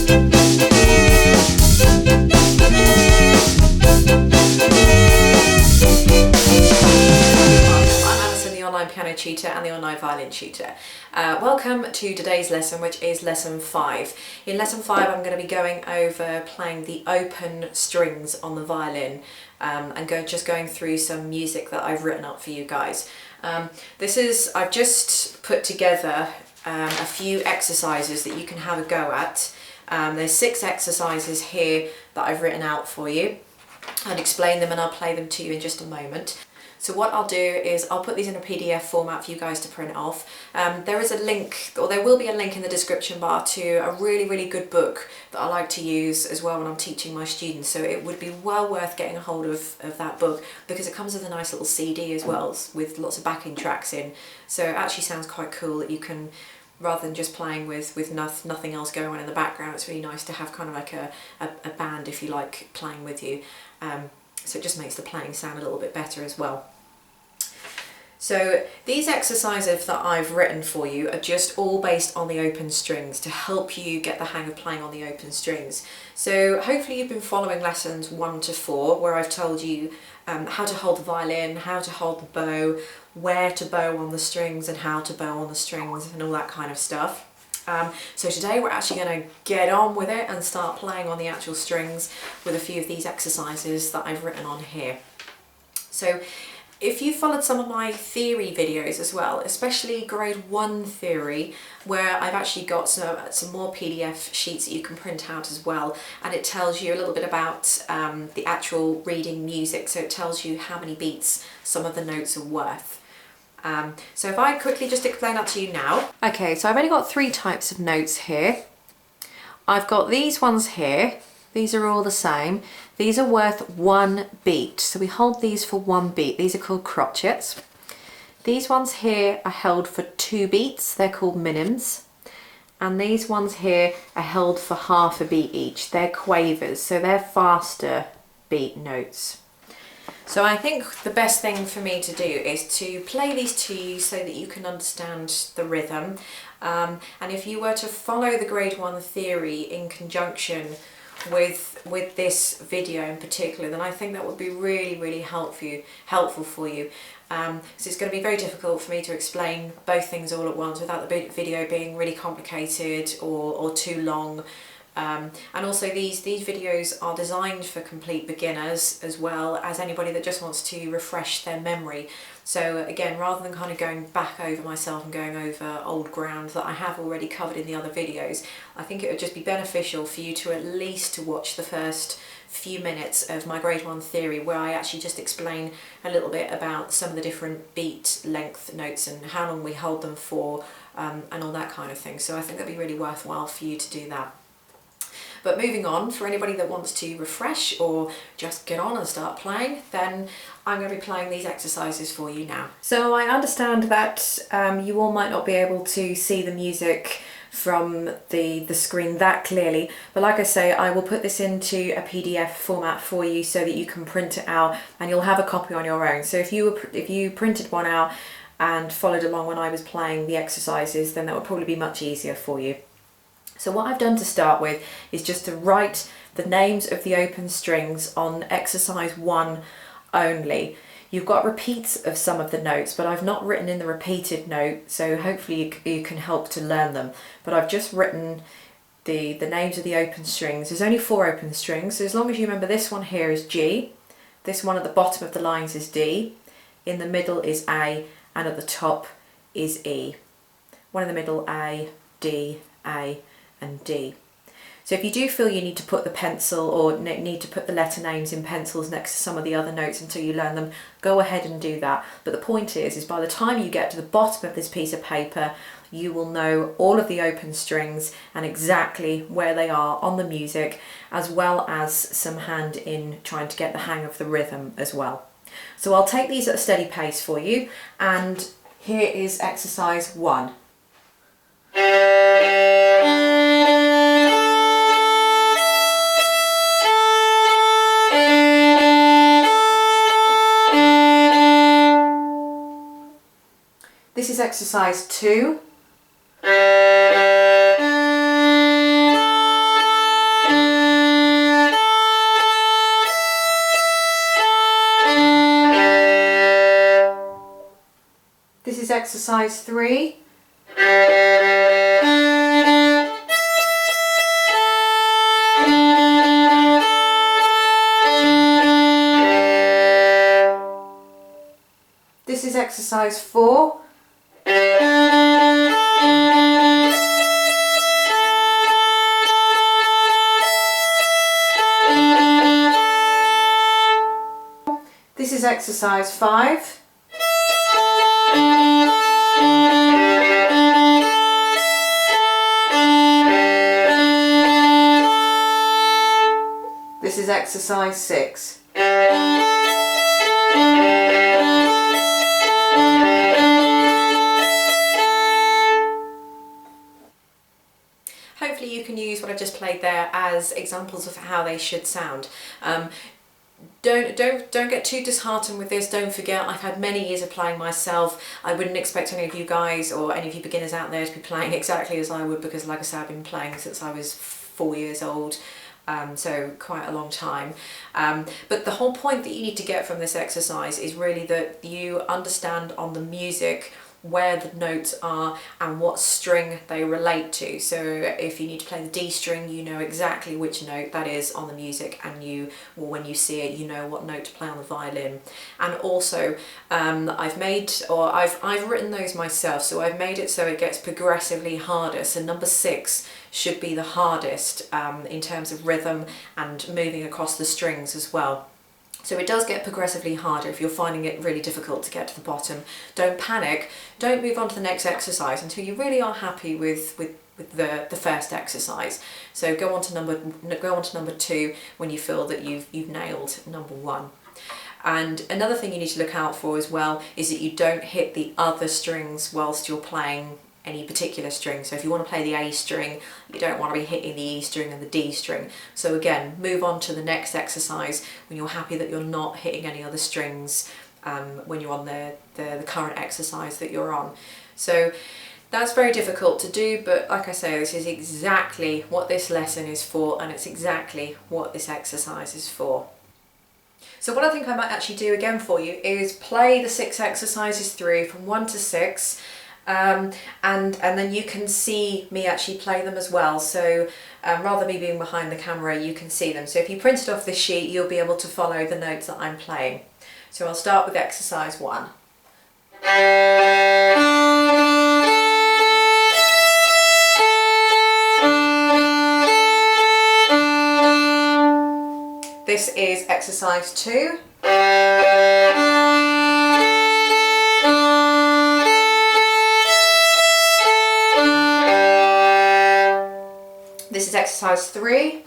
Piano tutor and the online violin tutor. Welcome to today's lesson, which is lesson 5. In lesson 5 I'm going to be going over playing the open strings on the violin and just going through some music that I've written up for you guys. I've just put together a few exercises that you can have a go at. There's 6 exercises here that I've written out for you. I'll explain them and I'll play them to you in just a moment. So what I'll do is I'll put these in a PDF format for you guys to print off. There is a link, or there will be a link in the description bar to a really good book that I like to use as well when I'm teaching my students. So it would be well worth getting a hold of that book because it comes with a nice little CD as well with lots of backing tracks in. So it actually sounds quite cool that you can, rather than just playing with nothing else going on in the background, it's really nice to have kind of like a band, if you like, playing with you. So it just makes the playing sound a little bit better as well. So these exercises that I've written for you are just all based on the open strings to help you get the hang of playing on the open strings. So hopefully you've been following lessons 1 to 4 where I've told you how to hold the violin, how to hold the bow, where to bow on the strings and how to bow on the strings and all that kind of stuff. So today we're actually going to get on with it and start playing on the actual strings with a few of these exercises that I've written on here. So if you followed some of my theory videos as well, especially grade 1 theory, where I've actually got some more PDF sheets that you can print out as well, and it tells you a little bit about the actual reading music, so it tells you how many beats some of the notes are worth. So if I quickly just explain that to you now. Okay, so I've only got 3 types of notes here. I've got these ones here. These are all the same. These are worth 1 beat. So we hold these for 1 beat. These are called crotchets. These ones here are held for 2 beats. They're called minims. And these ones here are held for half a beat each. They're quavers, so they're faster beat notes. So I think the best thing for me to do is to play these to you so that you can understand the rhythm. And if you were to follow the grade 1 theory in conjunction with this video in particular, then I think that would be really helpful for you. So it's going to be very difficult for me to explain both things all at once without the video being really complicated or too long. And also these videos are designed for complete beginners as well as anybody that just wants to refresh their memory. So again, rather than kind of going back over myself and going over old ground that I have already covered in the other videos, I think it would just be beneficial for you to at least watch the first few minutes of my grade 1 theory, where I actually just explain a little bit about some of the different beat length notes and how long we hold them for and all that kind of thing. So I think that'd be really worthwhile for you to do that. But moving on, for anybody that wants to refresh or just get on and start playing, then I'm going to be playing these exercises for you now. So I understand that you all might not be able to see the music from the screen that clearly, but like I say, I will put this into a PDF format for you so that you can print it out and you'll have a copy on your own. So if you printed one out and followed along when I was playing the exercises, then that would probably be much easier for you. So what I've done to start with is just to write the names of the open strings on exercise 1 only. You've got repeats of some of the notes, but I've not written in the repeated note, so hopefully you can help to learn them. But I've just written the names of the open strings. There's only 4 open strings, so as long as you remember, this one here is G, this one at the bottom of the lines is D, in the middle is A, and at the top is E. One in the middle, A, D, A, and D. So if you do feel you need to put the pencil or need to put the letter names in pencils next to some of the other notes until you learn them, go ahead and do that. But the point is by the time you get to the bottom of this piece of paper, you will know all of the open strings and exactly where they are on the music, as well as some hand in trying to get the hang of the rhythm as well. So I'll take these at a steady pace for you, and here is exercise 1. This is exercise 2. exercise 3. This is exercise 4. This is exercise 5. This is exercise 6. Hopefully you can use what I've just played there as examples of how they should sound. Don't get too disheartened with this. Don't forget, I've had many years of playing myself. I wouldn't expect any of you guys or any of you beginners out there to be playing exactly as I would, because like I said, I've been playing since I was 4 years old. So quite a long time. But the whole point that you need to get from this exercise is really that you understand on the music where the notes are and what string they relate to. So if you need to play the D string, you know exactly which note that is on the music, and when you see it, you know what note to play on the violin. And also I've written those myself, so I've made it so it gets progressively harder. So number 6 should be the hardest in terms of rhythm and moving across the strings as well. So it does get progressively harder if you're finding it really difficult to get to the bottom. Don't panic, don't move on to the next exercise until you really are happy with the first exercise. So go on to number 2 when you feel that you've nailed number 1. And another thing you need to look out for as well is that you don't hit the other strings whilst you're playing any particular string. So if you want to play the A string, you don't want to be hitting the E string and the D string. So again, move on to the next exercise when you're happy that you're not hitting any other strings when you're on the current exercise that you're on. So that's very difficult to do, but like I say, this is exactly what this lesson is for, and it's exactly what this exercise is for. So what I think I might actually do again for you is play the 6 exercises through from 1 to 6. And then you can see me actually play them as well. So rather than me being behind the camera, you can see them. So if you printed off this sheet, you'll be able to follow the notes that I'm playing. So I'll start with exercise 1. This is exercise 2. This is exercise 3.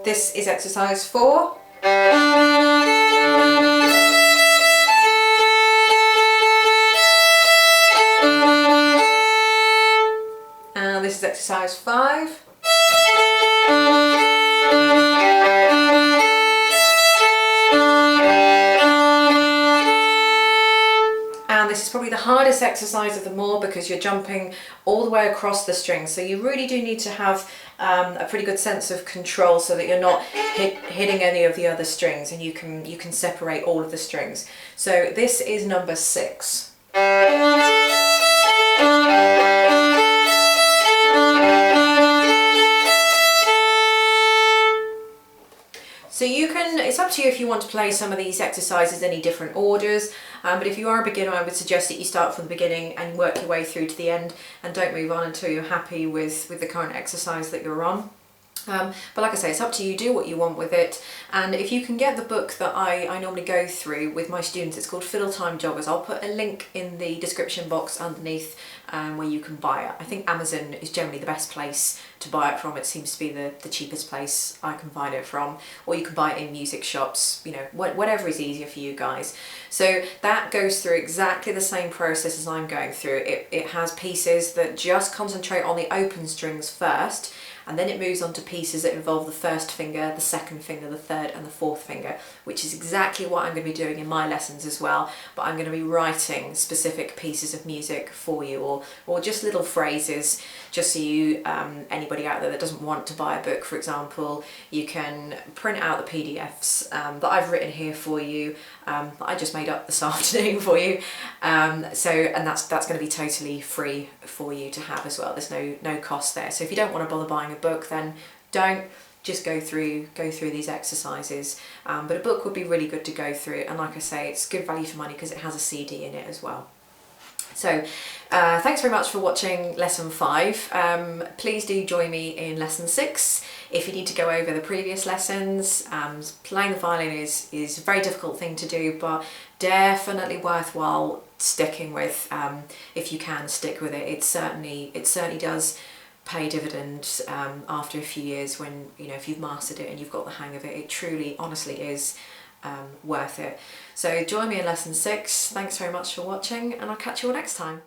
This is exercise 4. And this is exercise 5. And this is probably the hardest exercise of them all because you're jumping all the way across the strings. So you really do need to have a pretty good sense of control so that you're not hitting any of the other strings, and you can separate all of the strings. So this is number 6. So it's up to you if you want to play some of these exercises in any different orders, but if you are a beginner, I would suggest that you start from the beginning and work your way through to the end, and don't move on until you're happy with the current exercise that you're on. But like I say, it's up to you, do what you want with it. And if you can get the book that I normally go through with my students, it's called Fiddle Time Joggers. I'll put a link in the description box underneath where you can buy it. I think Amazon is generally the best place to buy it from. It seems to be the cheapest place I can find it from. Or you can buy it in music shops, you know, whatever is easier for you guys. So that goes through exactly the same process as I'm going through. It has pieces that just concentrate on the open strings first, and then it moves on to pieces that involve the first finger, the second finger, the third and the fourth finger, which is exactly what I'm going to be doing in my lessons as well. But I'm going to be writing specific pieces of music for you, or just little phrases, just so you, anybody out there that doesn't want to buy a book, for example, you can print out the PDFs that I've written here for you, that I just made up this afternoon for you. And that's going to be totally free for you to have as well. There's no cost there. So if you don't want to bother buying a book, then don't. Just go through these exercises. But a book would be really good to go through, and like I say, it's good value for money because it has a CD in it as well. So thanks very much for watching lesson 5. Please do join me in lesson 6 if you need to go over the previous lessons. Playing the violin is a very difficult thing to do, but definitely worthwhile sticking with. If you can stick with it, it certainly does pay dividends after a few years, when if you've mastered it and you've got the hang of it. It truly, honestly is worth it. So join me in lesson 6. Thanks very much for watching, and I'll catch you all next time.